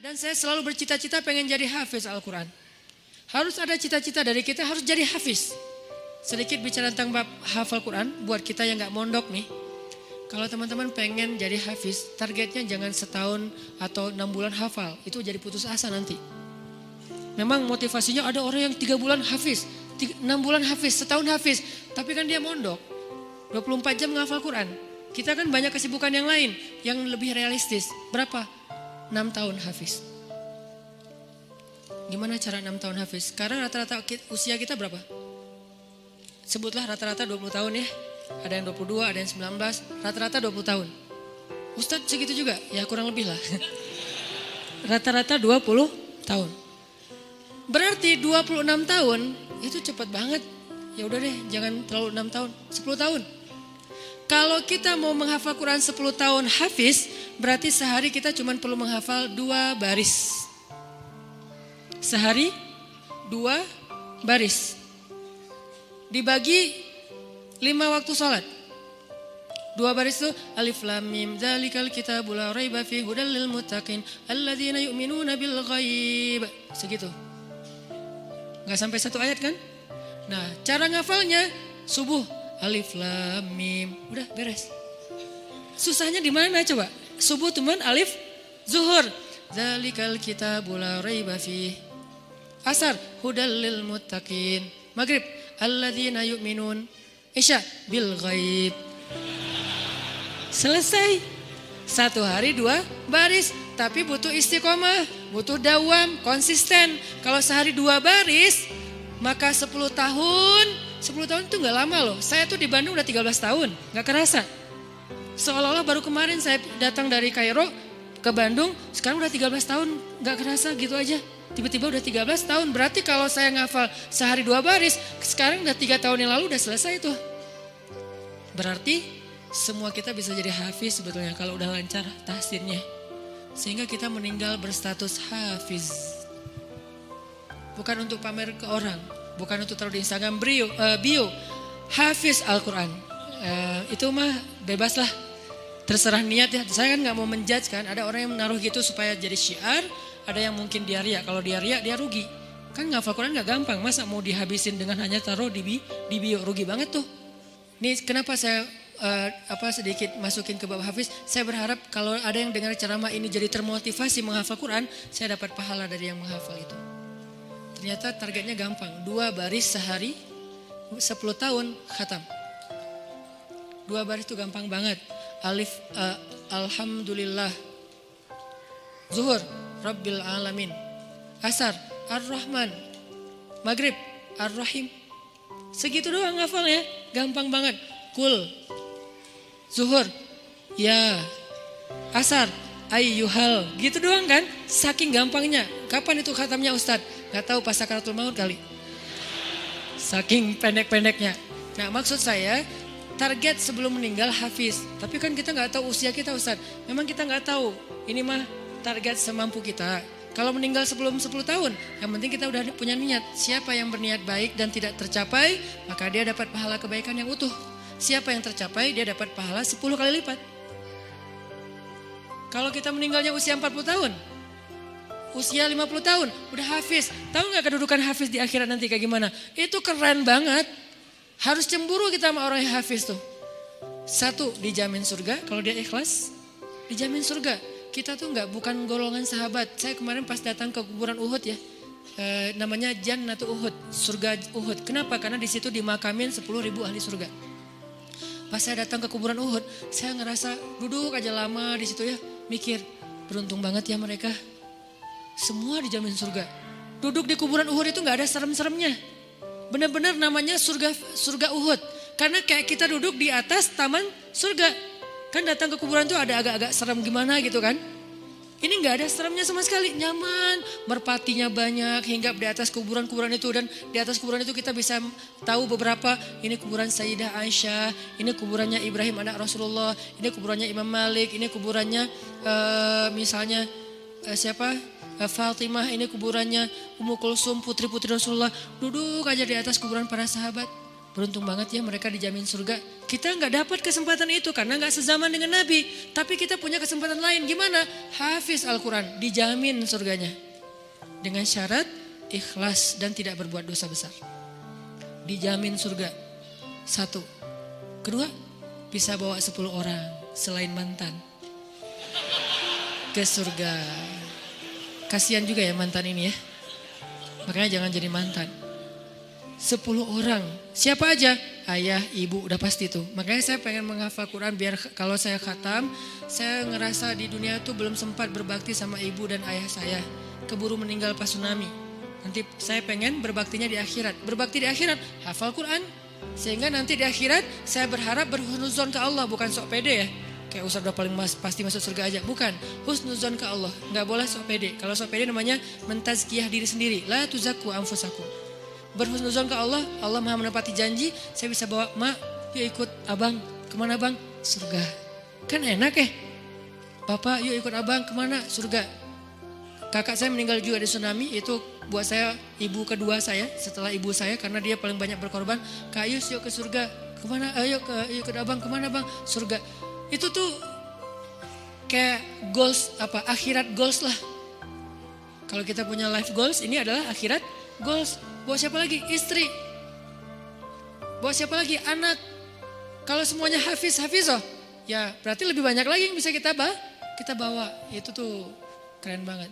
Dan saya selalu bercita-cita pengen jadi hafiz Al-Quran. Harus ada cita-cita dari kita harus jadi hafiz. Sedikit bicara tentang bab hafal Quran buat kita yang gak mondok nih. Kalau teman-teman pengen jadi hafiz, targetnya jangan setahun atau 6 bulan hafal. Itu jadi putus asa nanti. Memang motivasinya ada orang yang 3 bulan hafiz, 6 bulan hafiz, setahun hafiz. Tapi kan dia mondok, 24 jam menghafal Quran. Kita kan banyak kesibukan yang lain, yang lebih realistis. Berapa? 6 tahun hafiz. Gimana cara 6 tahun hafiz? Sekarang rata-rata usia kita berapa? Sebutlah rata-rata 20 tahun ya. Ada yang 22, ada yang 19, rata-rata 20 tahun. Ustadz segitu juga? Ya kurang lebih lah. Rata-rata 20 tahun. Berarti 26 tahun itu cepat banget. Ya udah deh, jangan terlalu 6 tahun, 10 tahun. Kalau kita mau menghafal Quran 10 tahun hafiz, berarti sehari kita cuma perlu menghafal 2 baris. Sehari 2 baris. Dibagi 5 waktu sholat. 2 baris itu alif lam mim dzalikal kitabul la raiba fihi hudal lil muttaqin alladzina yu'minuna bil ghaib. Segitu. Enggak sampai 1 ayat kan? Nah, cara ngafalnya subuh alif lam mim, udah beres. Susahnya di mana coba? Subuh teman alif, zuhur dzalikal kitabul la raiba fihi. Asar hudal lil muttaqin. Maghrib alladzina yu'minun. Isya bil ghaib. Selesai. 1 hari 2 baris. Tapi butuh istiqomah, butuh dawam, konsisten. Kalau sehari 2 baris, maka 10 tahun. 10 tahun itu gak lama loh. Saya tuh di Bandung udah 13 tahun, gak kerasa. Seolah-olah baru kemarin saya datang dari Kairo ke Bandung, sekarang udah 13 tahun, gak kerasa gitu aja. Tiba-tiba udah 13 tahun, berarti kalau saya ngafal sehari 2 baris, sekarang udah 3 tahun yang lalu udah selesai tuh. Berarti semua kita bisa jadi hafiz sebetulnya kalau udah lancar tahsinnya. Sehingga kita meninggal berstatus hafiz. Bukan untuk pamer ke orang, bukan untuk taruh di Instagram bio, hafiz Al-Quran. Itu mah bebas lah, terserah niat ya. Saya kan gak mau menjudge kan, ada orang yang menaruh gitu supaya jadi syiar. Ada yang mungkin dia riak, kalau dia riak dia rugi. Kan ngafal Quran gak gampang, masa mau dihabisin dengan hanya taruh di bio, rugi banget tuh. Ini kenapa saya sedikit masukin ke bab hafiz. Saya berharap kalau ada yang dengar ceramah ini jadi termotivasi menghafal Quran, saya dapat pahala dari yang menghafal itu. Ternyata targetnya gampang, 2 baris sehari, 10 tahun khatam. 2 baris itu gampang banget. Alif, alhamdulillah. Zuhur, Rabbil Alamin. Asar, Ar-Rahman. Maghrib, Ar-Rahim. Segitu doang ngafalnya, gampang banget. Kul, Zuhur, ya. Asar, ayyuhal. Gitu doang kan, saking gampangnya. Kapan itu khatamnya Ustadz? Gak tahu pas sakaratul maut kali. Saking pendek-pendeknya. Nah maksud saya, target sebelum meninggal hafiz. Tapi kan kita gak tahu usia kita Ustadz. Memang kita gak tahu, ini mah target semampu kita. Kalau meninggal sebelum 10 tahun, yang penting kita udah punya niat. Siapa yang berniat baik dan tidak tercapai, maka dia dapat pahala kebaikan yang utuh. Siapa yang tercapai, dia dapat pahala 10 kali lipat. Kalau kita meninggalnya usia 40 tahun, usia 50 tahun, udah hafiz. Tahu gak kedudukan hafiz di akhirat nanti kayak gimana? Itu keren banget. Harus cemburu kita sama orang yang hafiz tuh. 1, dijamin surga, kalau dia ikhlas, dijamin surga. Kita tuh bukan golongan sahabat. Saya kemarin pas datang ke kuburan Uhud ya, namanya Jannatul Uhud, surga Uhud. Kenapa? Karena di situ dimakamin 10.000 ahli surga. Pas saya datang ke kuburan Uhud, saya ngerasa duduk aja lama di situ ya, mikir beruntung banget ya mereka. Semua dijamin surga. Duduk di kuburan Uhud itu nggak ada serem-seremnya. Benar-benar namanya surga Uhud. Karena kayak kita duduk di atas taman surga. Kan datang ke kuburan tuh ada agak-agak serem gimana gitu kan. Ini gak ada seremnya sama sekali, nyaman. Merpatinya banyak hingga di atas kuburan-kuburan itu. Dan di atas kuburan itu kita bisa tahu beberapa. Ini kuburan Sayyidah Aisyah, ini kuburannya Ibrahim anak Rasulullah, ini kuburannya Imam Malik, ini kuburannya misalnya Fatimah, ini kuburannya Ummu Kulsum, putri-putri Rasulullah. Duduk aja di atas kuburan para sahabat. Beruntung banget ya mereka dijamin surga. Kita nggak dapat kesempatan itu karena nggak sezaman dengan Nabi. Tapi kita punya kesempatan lain. Gimana? Hafiz Al-Quran, dijamin surganya. Dengan syarat ikhlas dan tidak berbuat dosa besar. Dijamin surga. 1. Kedua, bisa bawa 10 orang selain mantan ke surga. Kasihan juga ya mantan ini ya. Makanya jangan jadi mantan. 10 orang. Siapa aja? Ayah, ibu, udah pasti tuh. Makanya saya pengen menghafal Quran biar kalau saya khatam, saya ngerasa di dunia tuh belum sempat berbakti sama ibu dan ayah saya. Keburu meninggal pas tsunami. Nanti saya pengen berbaktinya di akhirat. Berbakti di akhirat, hafal Quran. Sehingga nanti di akhirat saya berharap berhusnuzon ke Allah, bukan sok pede ya. Kayak Ustaz udah paling pasti masuk surga aja. Bukan, husnuzon ke Allah. Nggak boleh sok pede. Kalau sok pede namanya mentazkiyah diri sendiri. La tuzakku anfusakum. Berhusnuzon ke Allah, Allah maha menepati janji. Saya bisa bawa, mak yuk ikut abang. Kemana bang? Surga. Kan enak ya. Bapak yuk ikut abang kemana? Surga. Kakak saya meninggal juga di tsunami. Itu buat saya ibu kedua saya setelah ibu saya. Karena dia paling banyak berkorban. Kak Yus yuk ke surga. Kemana? Ayo ikut abang. Kemana bang? Surga. Itu tuh kayak goals akhirat goals lah. Kalau kita punya life goals, ini adalah akhirat goals. Buat siapa lagi? Istri. Buat siapa lagi? Anak. Kalau semuanya hafizoh, ya berarti lebih banyak lagi yang bisa kita bawa. Itu tuh keren banget.